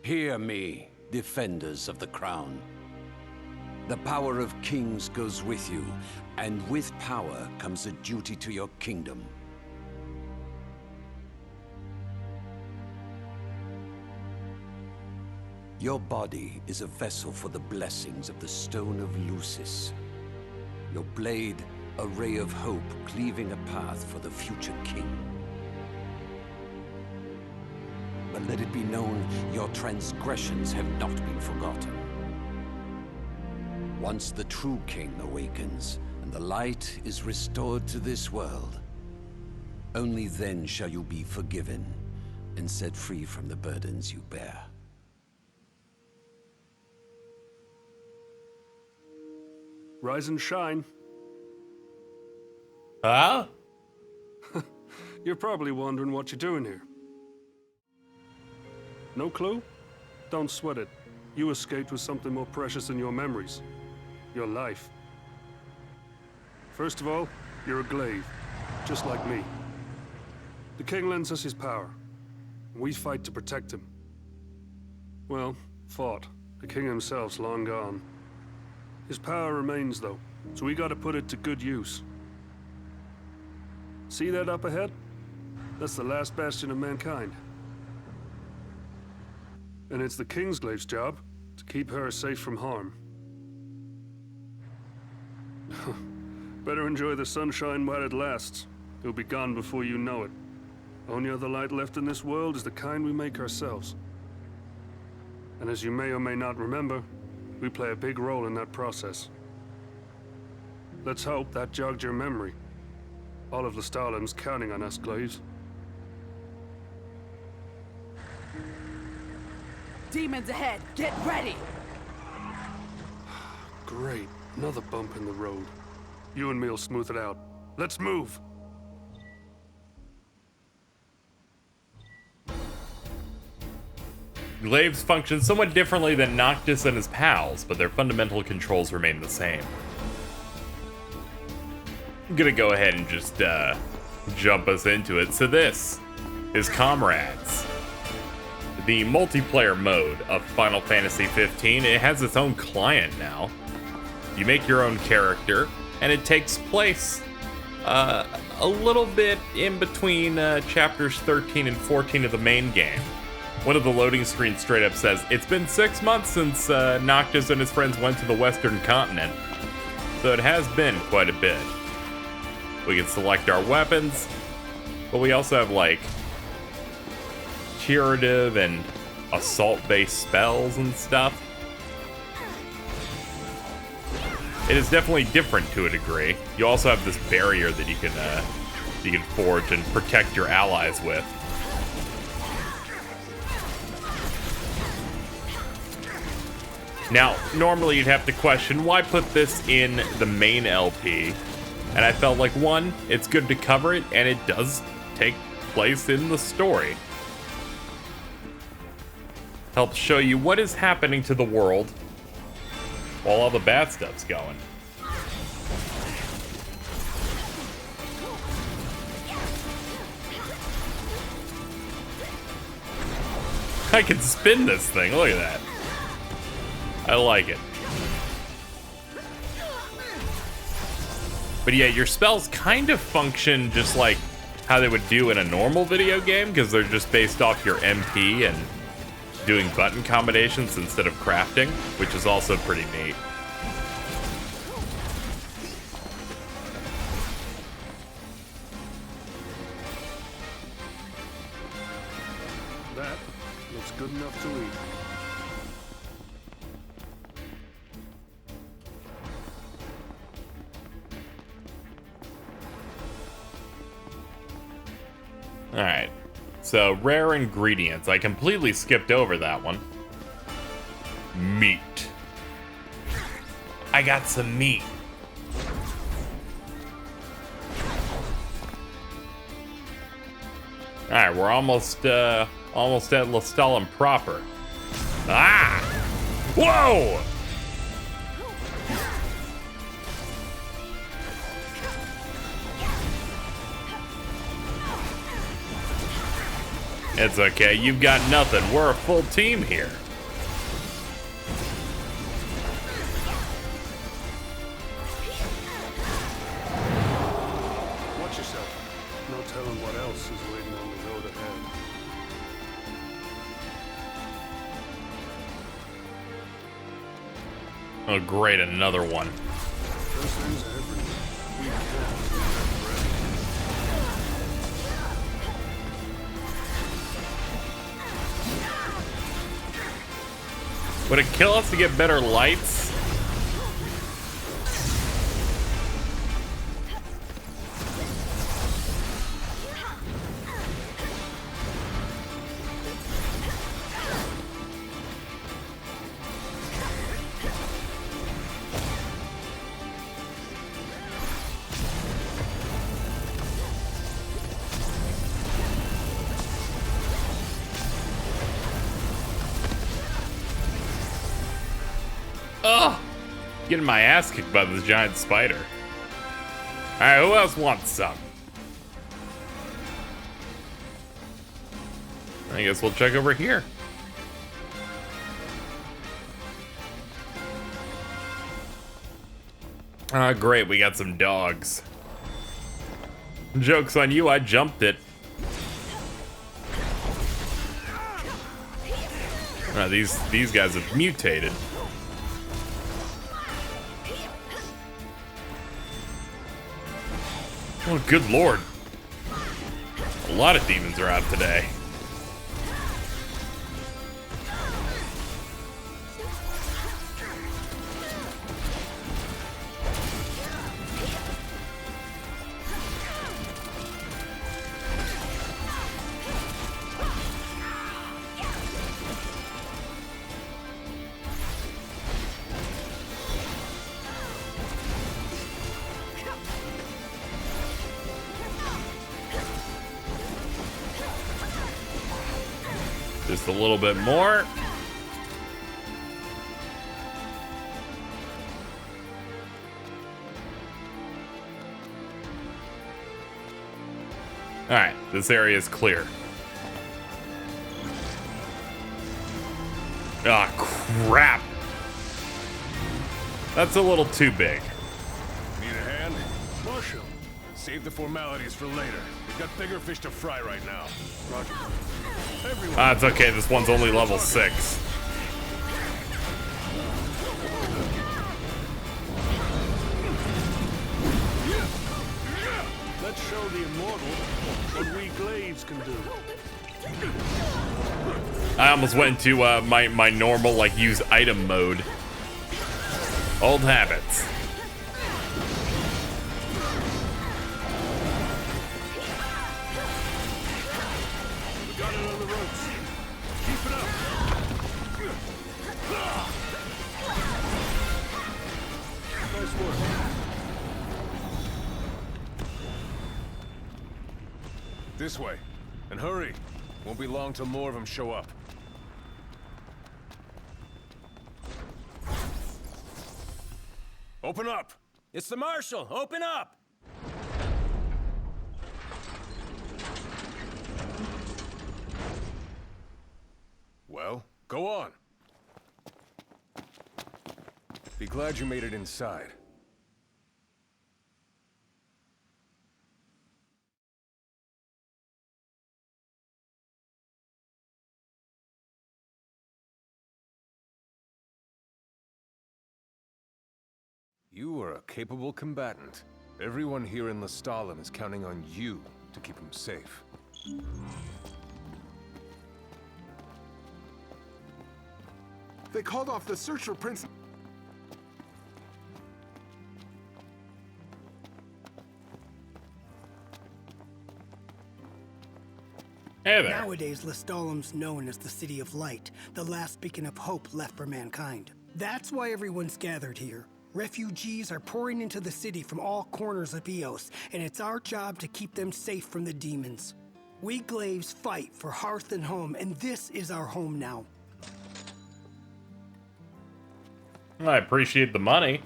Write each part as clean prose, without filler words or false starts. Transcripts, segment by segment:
Hear me, defenders of the crown. The power of kings goes with you, and with power comes a duty to your kingdom. Your body is a vessel for the blessings of the Stone of Lucis. Your blade, a ray of hope cleaving a path for the future king. But let it be known, your transgressions have not been forgotten. Once the true king awakens, and the light is restored to this world, only then shall you be forgiven and set free from the burdens you bear. Rise and shine. Huh? You're probably wondering what you're doing here. No clue? Don't sweat it. You escaped with something more precious than your memories. Your life. First of all, you're a glaive, just like me. The king lends us his power. We fight to protect him. Well, fought. The king himself's long gone. His power remains, though, so we gotta put it to good use. See that up ahead? That's the last bastion of mankind. And it's the Kingsglaive's job to keep her safe from harm. Better enjoy the sunshine while it lasts. It'll be gone before you know it. Only other light left in this world is the kind we make ourselves. And as you may or may not remember, we play a big role in that process. Let's hope that jogged your memory. All of Lestalen's counting on us, Glaives. Demons ahead! Get ready! Great. Another bump in the road. You and me'll smooth it out. Let's move! Glaives function somewhat differently than Noctis and his pals, but their fundamental controls remain the same. I'm gonna go ahead and just jump us into it. So this is Comrades, the multiplayer mode of Final Fantasy 15. It has its own client now. You make your own character, and it takes place a little bit in between chapters 13 and 14 of the main game. One of the loading screens straight up says, it's been 6 months since Noctis and his friends went to the Western Continent, so it has been quite a bit. We can select our weapons, but we also have like curative and assault-based spells and stuff. It is definitely different to a degree. You also have this barrier that you can forge and protect your allies with. Now, normally you'd have to question, why put this in the main LP? And I felt like, one, it's good to cover it, and it does take place in the story. Helps show you what is happening to the world while all the bad stuff's going. I can spin this thing, look at that. I like it. But yeah, your spells kind of function just like how they would do in a normal video game, because they're just based off your MP and doing button combinations instead of crafting, which is also pretty neat. That looks good enough to eat. Alright, so rare ingredients. I completely skipped over that one. Meat. I got some meat. Alright, we're almost at Lestalen proper. Ah! Whoa! It's okay, you've got nothing. We're a full team here. Watch yourself. No telling what else is waiting on the road ahead. Oh great, another one. Those things are everywhere. We can't forever. Would it kill us to get better lights? Ugh! Getting my ass kicked by this giant spider. Alright, who else wants some? I guess we'll check over here. Ah, great, we got some dogs. Joke's on you, I jumped it. Ah, these guys have mutated. Oh, good lord. A lot of demons are out today. Just a little bit more. Alright, this area is clear. Ah, crap. That's a little too big. Need a hand? Marshal, save the formalities for later. We've got bigger fish to fry right now. Roger. Everyone. Ah, it's okay. This one's only level 6. Let's show the immortal what we glaives can do. I almost went into my normal, like, use item mode. Old habits. This way. And hurry. Won't be long till more of them show up. Open up! It's the Marshal! Open up! Well, go on. Be glad you made it inside. You are a capable combatant. Everyone here in Lestalem is counting on you to keep them safe. They called off the search for Prince... Hey there. Nowadays, Lestalem's known as the City of Light, the last beacon of hope left for mankind. That's why everyone's gathered here. Refugees are pouring into the city from all corners of Eos, and it's our job to keep them safe from the demons. We glaives fight for hearth and home, and this is our home now. I appreciate the money.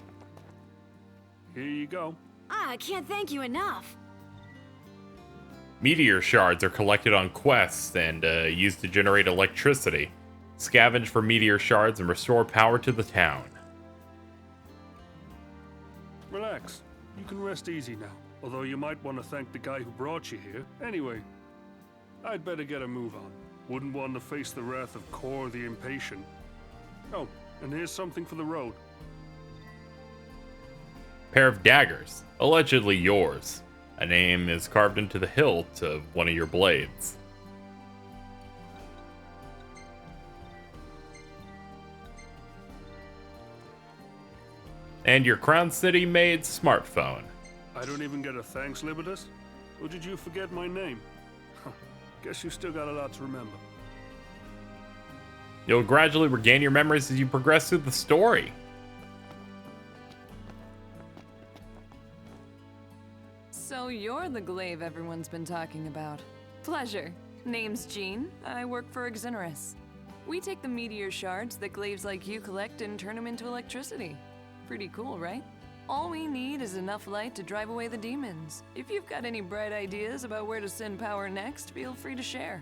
Here you go. I can't thank you enough. Meteor shards are collected on quests and used to generate electricity. Scavenge for meteor shards and restore power to the town. Relax. You can rest easy now. Although you might want to thank the guy who brought you here. Anyway, I'd better get a move on. Wouldn't want to face the wrath of Kor the Impatient. Oh, and here's something for the road. Pair of daggers, allegedly yours. A name is carved into the hilt of one of your blades. And your Crown City made smartphone. I don't even get a thanks, Libertus? Or did you forget my name? Huh. Guess you still got a lot to remember. You'll gradually regain your memories as you progress through the story. So you're the glaive everyone's been talking about. Pleasure. Name's Jean. I work for Xenorus. We take the meteor shards that glaives like you collect and turn them into electricity. Pretty cool, right? All we need is enough light to drive away the demons. If you've got any bright ideas about where to send power next, feel free to share.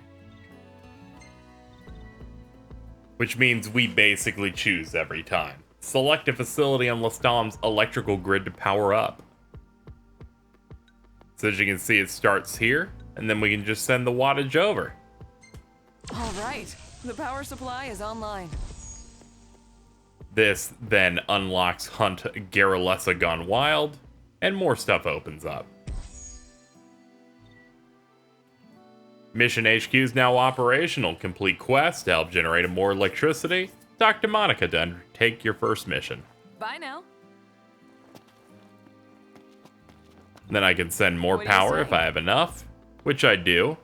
Which means we basically choose every time. Select a facility on Lestalem's electrical grid to power up. So as you can see, it starts here, and then we can just send the wattage over. All right, the power supply is online. This then unlocks Hunt Garrulessa Gone Wild, and more stuff opens up. Mission HQ is now operational. Complete quests to help generate more electricity. Talk to Monica to undertake your first mission. Bye now. Then I can send more What do you power say? if I have enough, which I do.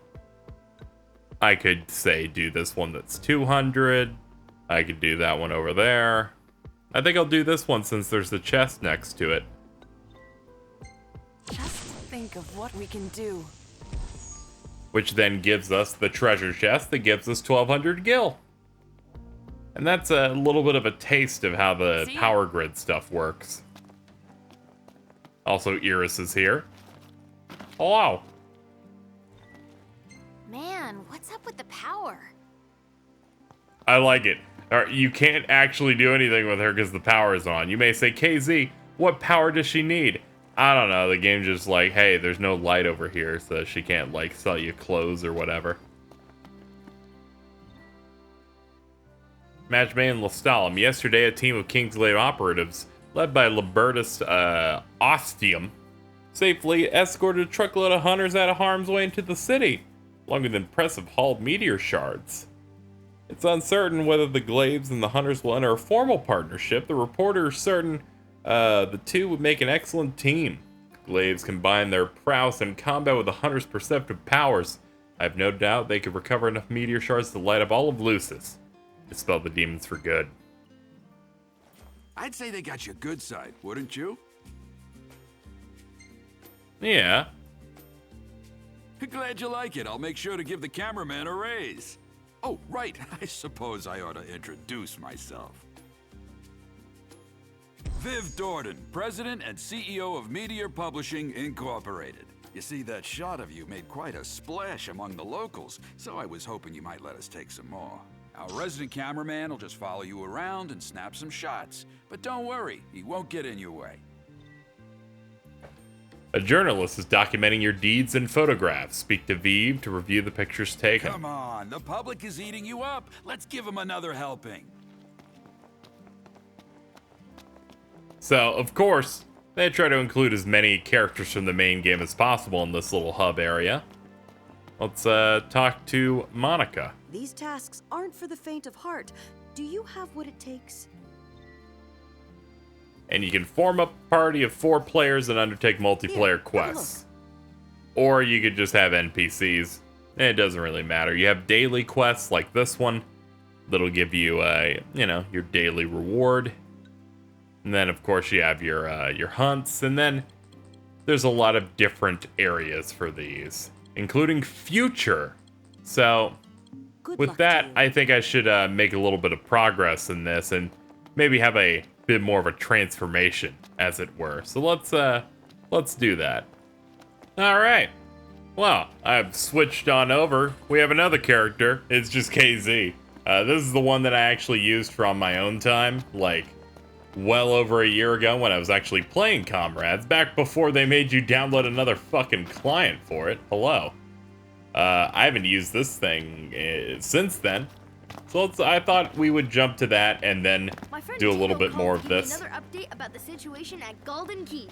I could say do this one that's 200. I could do that one over there. I think I'll do this one since there's the chest next to it. Just think of what we can do. Which then gives us the treasure chest that gives us 1200 gil. And that's a little bit of a taste of how the See? power grid stuff works. Also, Iris is here. Hello. Man, what's up with the power? I like it. You can't actually do anything with her because the power is on. You may say, KZ, what power does she need? I don't know. The game's just like, hey, there's no light over here, so she can't, like, sell you clothes or whatever. Match made in Lestalem. Yesterday, a team of Kingsglaive operatives, led by Libertus Ostium, safely escorted a truckload of hunters out of harm's way into the city, along with impressive hauled meteor shards. It's uncertain whether the Glaives and the Hunters will enter a formal partnership. The reporter is certain the two would make an excellent team. Glaives combine their prowess in combat with the Hunters' perceptive powers. I have no doubt they could recover enough meteor shards to light up all of Lucis. Dispel the demons for good. I'd say they got your good side, wouldn't you? Yeah. Glad you like it. I'll make sure to give the cameraman a raise. Oh, right. I suppose I ought to introduce myself. Viv Dordan, President and CEO of Meteor Publishing, Incorporated. You see, that shot of you made quite a splash among the locals, so I was hoping you might let us take some more. Our resident cameraman will just follow you around and snap some shots. But don't worry, he won't get in your way. A journalist is documenting your deeds and photographs. Speak to Vive to review the pictures taken. Come on, the public is eating you up. Let's give them another helping. So, of course, they try to include as many characters from the main game as possible in this little hub area. Let's talk to Monica. These tasks aren't for the faint of heart. Do you have what it takes? And you can form up a party of 4 players and undertake multiplayer quests. Or you could just have NPCs. It doesn't really matter. You have daily quests like this one that'll give you, your daily reward. And then, of course, you have your hunts. And then there's a lot of different areas for these, including future. So with that, I think I should make a little bit of progress in this and maybe have a bit more of a transformation, as it were. So let's do that. All right. Well, I've switched on over. We have another character. It's just KZ. This is the one that I actually used from my own time, like, well over a year ago when I was actually playing Comrades, back before they made you download another fucking client for it. Hello. I haven't used this thing since then. So I thought we would jump to that and then do a little bit more of this. Another update about the situation at Golden Key.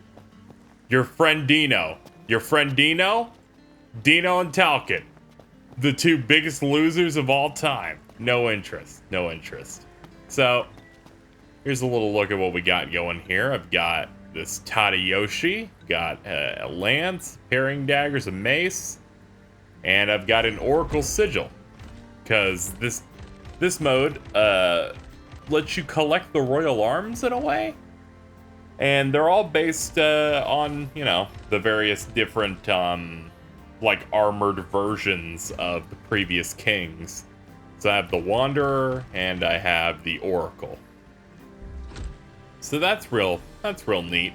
Your friend Dino. Your friend Dino? Dino and Talcott. The two biggest losers of all time. No interest. No interest. So, here's a little look at what we got going here. I've got this Tadayoshi. Got a lance, parrying daggers, a mace. And I've got an Oracle Sigil. Because this mode lets you collect the royal arms in a way. And they're all based on, you know, the various different, like, armored versions of the previous kings. So I have the Wanderer, and I have the Oracle. So that's real neat.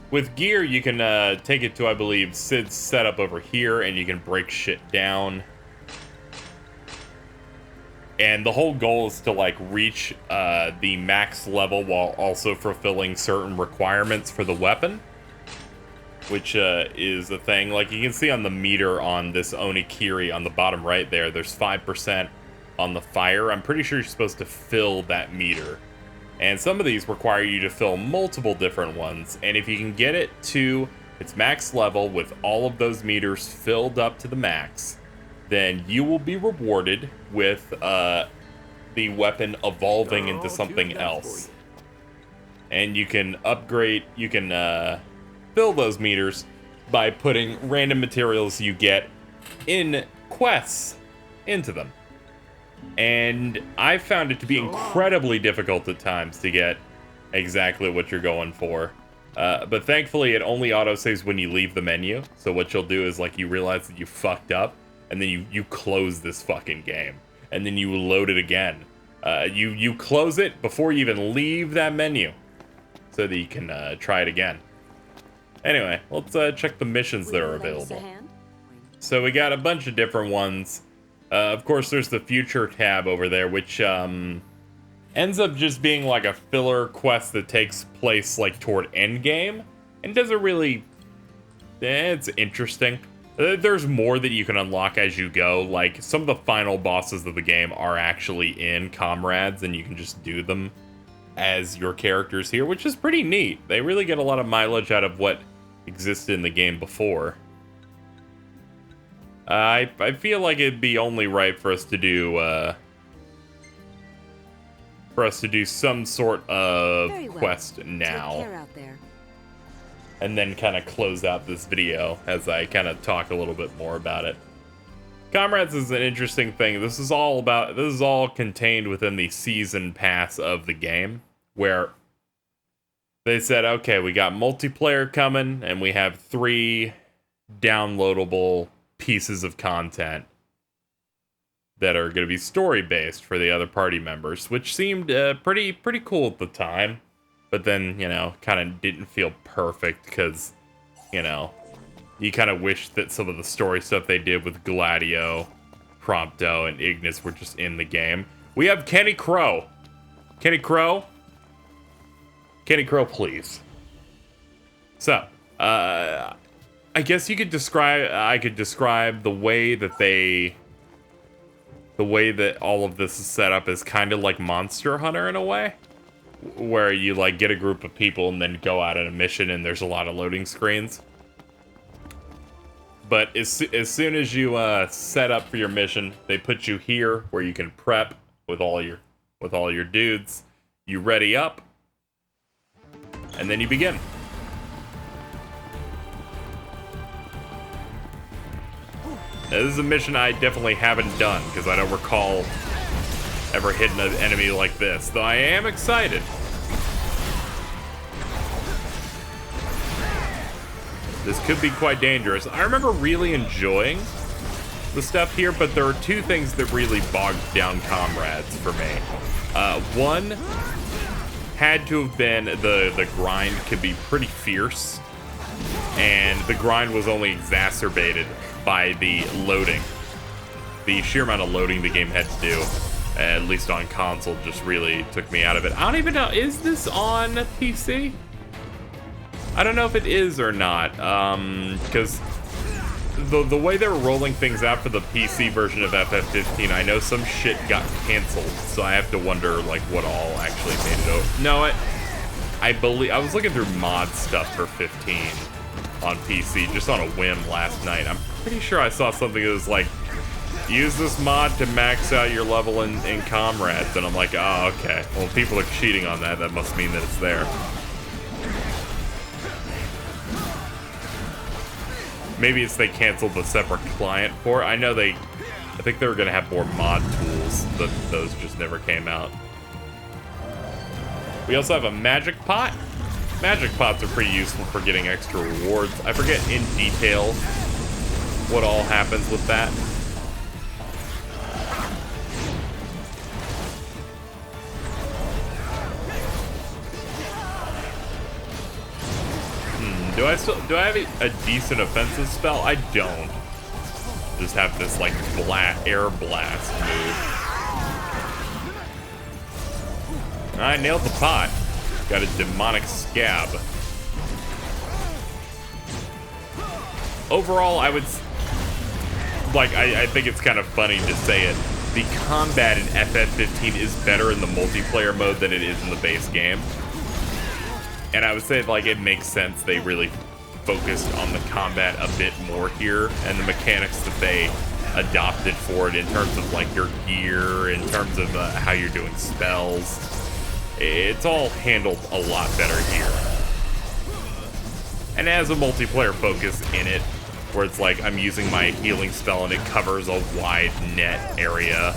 With gear, you can take it to, I believe, Sid's setup over here, and you can break shit down. And the whole goal is to, like, reach the max level while also fulfilling certain requirements for the weapon. Which is a thing. Like, you can see on the meter on this Onikiri on the bottom right there, there's 5% on the fire. I'm pretty sure you're supposed to fill that meter. And some of these require you to fill multiple different ones. And if you can get it to its max level with all of those meters filled up to the max, then you will be rewarded with the weapon evolving into something else. And you can upgrade, you can fill those meters by putting random materials you get in quests into them. And I found it to be incredibly difficult at times to get exactly what you're going for. But thankfully it only autosaves when you leave the menu. So what you'll do is, like, you realize that you fucked up, and then you close this fucking game. And then you load it again. You close it before you even leave that menu, so that you can try it again. Anyway, let's check the missions that are available. So we got a bunch of different ones. Of course, there's the Future tab over there, which ends up just being like a filler quest that takes place like toward endgame, and doesn't really... it's interesting. There's more that you can unlock as you go. Like, some of the final bosses of the game are actually in Comrades, and you can just do them as your characters here, which is pretty neat. They really get a lot of mileage out of what existed in the game before. I feel like it'd be only right for us to do some sort of quest now. Take care out there. And then kind of close out this video as I kind of talk a little bit more about it. Comrades is an interesting thing. This is all contained within the season pass of the game, where they said, okay, we got multiplayer coming, and we have 3 downloadable pieces of content that are going to be story-based for the other party members, which seemed pretty cool at the time. But then, you know, kind of didn't feel perfect because, you know, you kind of wish that some of the story stuff they did with Gladio, Prompto, and Ignis were just in the game. We have Kenny Crow. Kenny Crow? Kenny Crow, please. So, I guess you could describe, I could describe the way that all of this is set up is kind of like Monster Hunter in a way. Where you, like, get a group of people and then go out on a mission and there's a lot of loading screens. But as soon as you set up for your mission, they put you here where you can prep with all your dudes. You ready up, and then you begin. Now, this is a mission I definitely haven't done because I don't recall ever hitting an enemy like this, though I am excited. This could be quite dangerous. I remember really enjoying the stuff here, but there are 2 things that really bogged down Comrades for me. One had to have been the grind could be pretty fierce and the grind was only exacerbated by the loading. The sheer amount of loading the game had to do, at least on console, just really took me out of it. I don't even know, is this on PC? I don't know if it is or not, because the way they were rolling things out for the PC version of FF15, I know some shit got canceled, so I have to wonder, like, what all actually made it over. No, I believe, I was looking through mod stuff for 15 on PC, just on a whim last night. I'm pretty sure I saw something that was like, use this mod to max out your level in Comrades, and I'm like, oh, okay. Well, if people are cheating on that, that must mean that it's there. Maybe it's they canceled the separate client for it. I know I think they were gonna have more mod tools, but those just never came out. We also have a magic pot. Magic pots are pretty useful for getting extra rewards. I forget in detail what all happens with that. Do I have a decent offensive spell? I don't. Just have this like air blast move. I nailed the pot. Got a demonic scab. Overall, I would like. I think it's kind of funny to say it. The combat in FF15 is better in the multiplayer mode than it is in the base game. And I would say, like, it makes sense they really focused on the combat a bit more here, and the mechanics that they adopted for it in terms of, like, your gear, in terms of how you're doing spells. It's all handled a lot better here. And it has a multiplayer focus in it, where it's like, I'm using my healing spell and it covers a wide net area.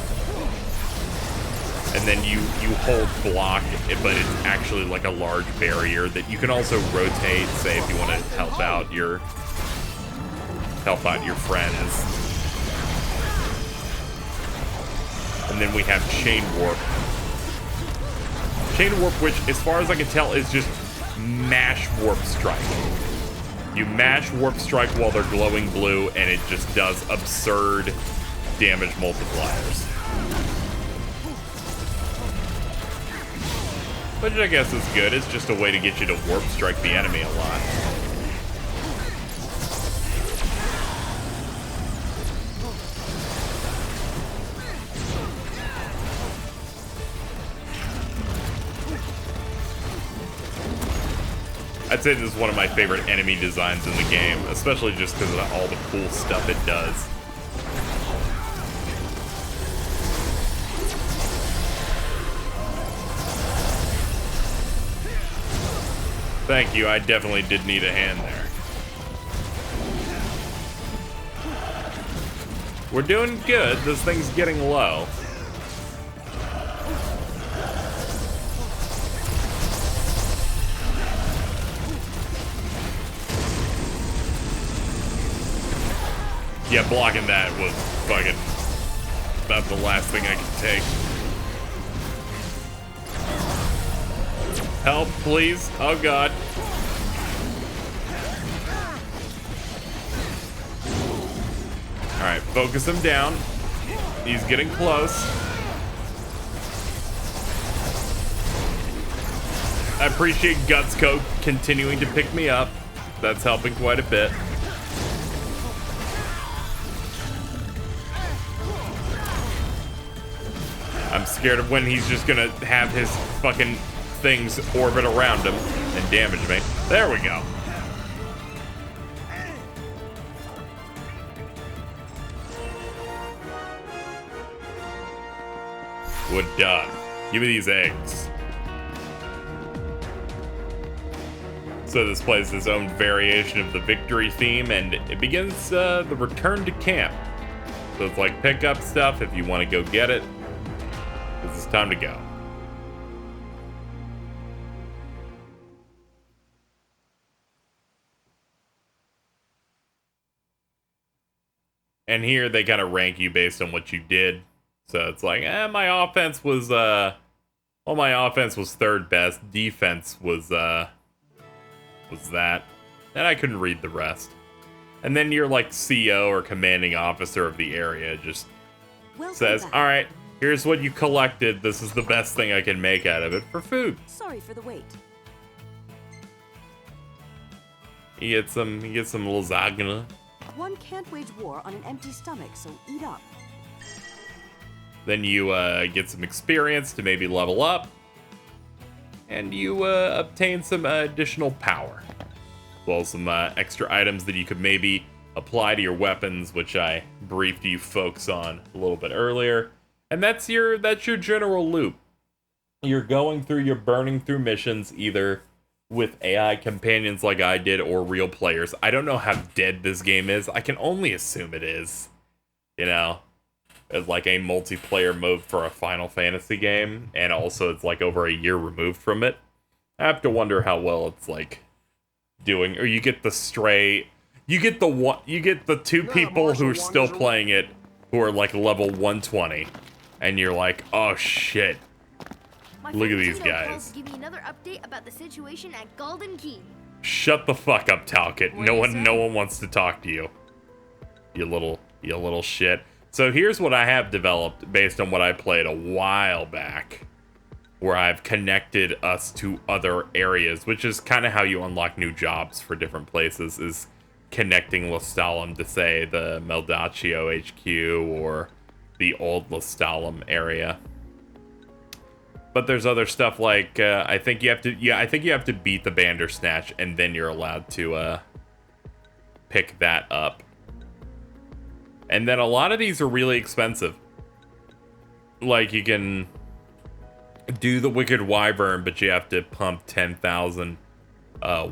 And then you hold block, but it's actually like a large barrier that you can also rotate, say if you want to help out your friends. And then we have Chain Warp. Chain Warp, which as far as I can tell is just mash Warp Strike. You mash Warp Strike while they're glowing blue, and it just does absurd damage multipliers. Which I guess is good. It's just a way to get you to warp strike the enemy a lot. I'd say this is one of my favorite enemy designs in the game, especially just because of all the cool stuff it does. Thank you, I definitely did need a hand there. We're doing good, this thing's getting low. Yeah, blocking that was fucking about the last thing I could take. Help, please. Oh, God. Alright, focus him down. He's getting close. I appreciate Gutsco continuing to pick me up. That's helping quite a bit. I'm scared of when he's just gonna have his fucking things orbit around him and damage me. There we go. We're done. Give me these eggs. So this plays its own variation of the victory theme, and it begins the return to camp. So it's like pick up stuff if you want to go get it. This is time to go. And here they kind of rank you based on what you did. So it's like, my offense was my offense was third best. Defense was that. and I couldn't read the rest. And then your like CEO or commanding officer of the area just says, all right, here's what you collected. This is the best thing I can make out of it for food. Sorry for the wait. You get some lasagna. One can't wage war on an empty stomach, so eat up. Then you get some experience to maybe level up. And you obtain some additional power. As well as some extra items that you could maybe apply to your weapons, which I briefed you folks on a little bit earlier. And that's your general loop. You're burning through missions either with AI companions like I did or real players. I don't know how dead this game is. I can only assume it is. You know, as like a multiplayer mode for a Final Fantasy game, and also it's like over a year removed from it. I have to wonder how well it's like doing. Or you get the two people who are still playing it who are like level 120, and you're like, oh shit. Look at these guys. Give me another update about the situation at Golden Key. Shut the fuck up, Talcott. No one wants to talk to you. You little shit. So here's what I have developed based on what I played a while back, where I've connected us to other areas, which is kind of how you unlock new jobs for different places, is connecting Lestalem to, say, the Meldaccio HQ or the old Lestalem area. But there's other stuff like I think you have to beat the Bandersnatch, and then you're allowed to pick that up. And then a lot of these are really expensive. Like you can do the Wicked Wyvern, but you have to pump 10,000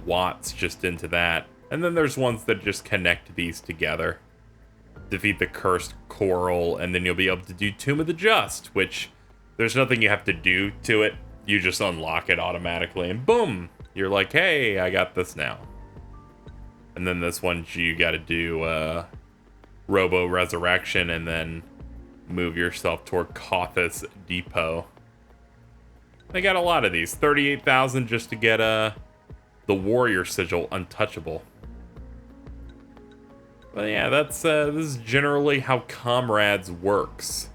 watts just into that. And then there's ones that just connect these together. Defeat the Cursed Coral, and then you'll be able to do Tomb of the Just, which there's nothing you have to do to it. You just unlock it automatically, and boom! You're like, hey, I got this now. And then this one, you gotta do Robo Resurrection, and then move yourself toward Kothis Depot. They got a lot of these. 38,000 just to get the Warrior Sigil Untouchable. But yeah, that's this is generally how Comrades works.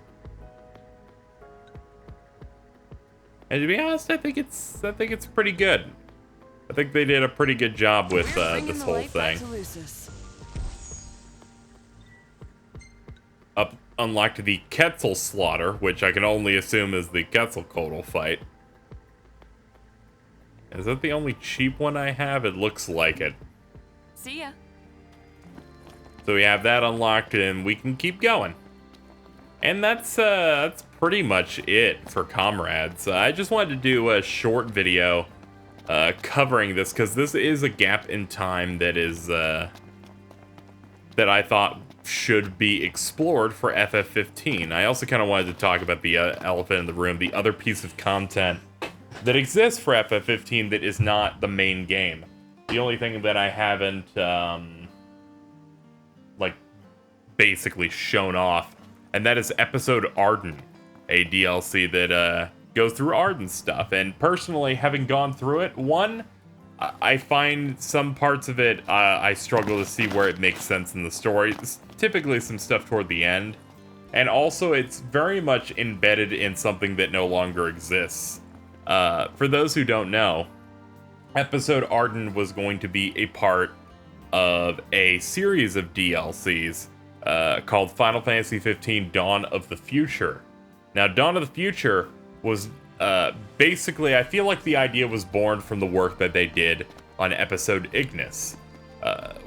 And to be honest, I think it's pretty good. I think they did a pretty good job with this whole thing. Unlocked the Quetzal Slaughter, which I can only assume is the Quetzalcoatl fight. Is that the only cheap one I have? It looks like it. See ya. So we have that unlocked, and we can keep going. And that's pretty much it for Comrades. I just wanted to do a short video covering this, because this is a gap in time that is that I thought should be explored for FF15. I also kind of wanted to talk about the elephant in the room, the other piece of content that exists for FF15 that is not the main game. The only thing that I haven't like basically shown off, and that is Episode Arden, a DLC that goes through Arden stuff. And personally, having gone through it, I find some parts of it I struggle to see where it makes sense in the story. It's typically some stuff toward the end. And also, it's very much embedded in something that no longer exists. For those who don't know, Episode Arden was going to be a part of a series of DLCs called Final Fantasy XV Dawn of the Future. Now, Dawn of the Future was basically, I feel like the idea was born from the work that they did on Episode Ignis.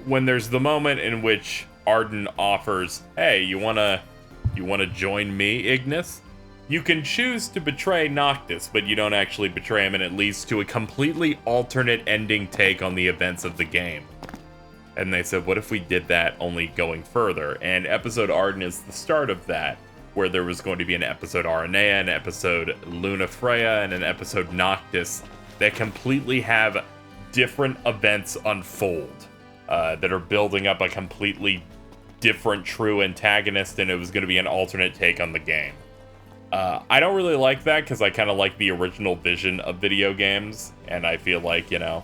When there's the moment in which Arden offers, hey, you wanna join me, Ignis? You can choose to betray Noctis, but you don't actually betray him, and it leads to a completely alternate ending take on the events of the game. And they said, what if we did that, only going further? And Episode Arden is the start of that, where there was going to be an Episode Aranea, an Episode Luna Freya, and an Episode Noctis that completely have different events unfold that are building up a completely different true antagonist, and it was going to be an alternate take on the game. I don't really like that, because I kind of like the original vision of video games, and I feel like, you know,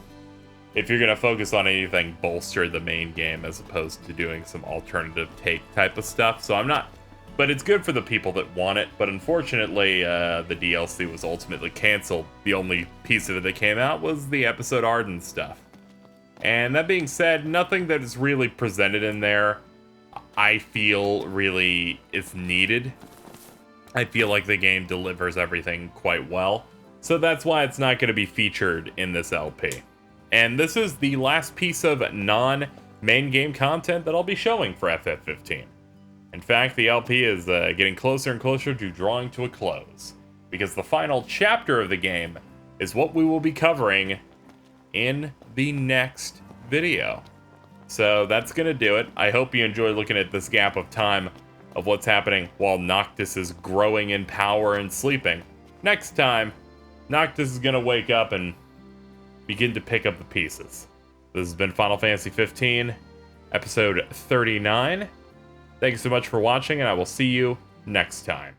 if you're going to focus on anything, bolster the main game as opposed to doing some alternative take type of stuff. So I'm not, but it's good for the people that want it. But unfortunately, the DLC was ultimately canceled. The only piece of it that came out was the episode Arden stuff. And that being said, nothing that is really presented in there I feel really is needed. I feel like the game delivers everything quite well. So that's why it's not going to be featured in this LP. And this is the last piece of non-main game content that I'll be showing for FF15. In fact, the LP is getting closer and closer to drawing to a close, because the final chapter of the game is what we will be covering in the next video. So that's going to do it. I hope you enjoy looking at this gap of time of what's happening while Noctis is growing in power and sleeping. Next time, Noctis is going to wake up and begin to pick up the pieces. This has been Final Fantasy 15, episode 39. Thank you so much for watching, and I will see you next time.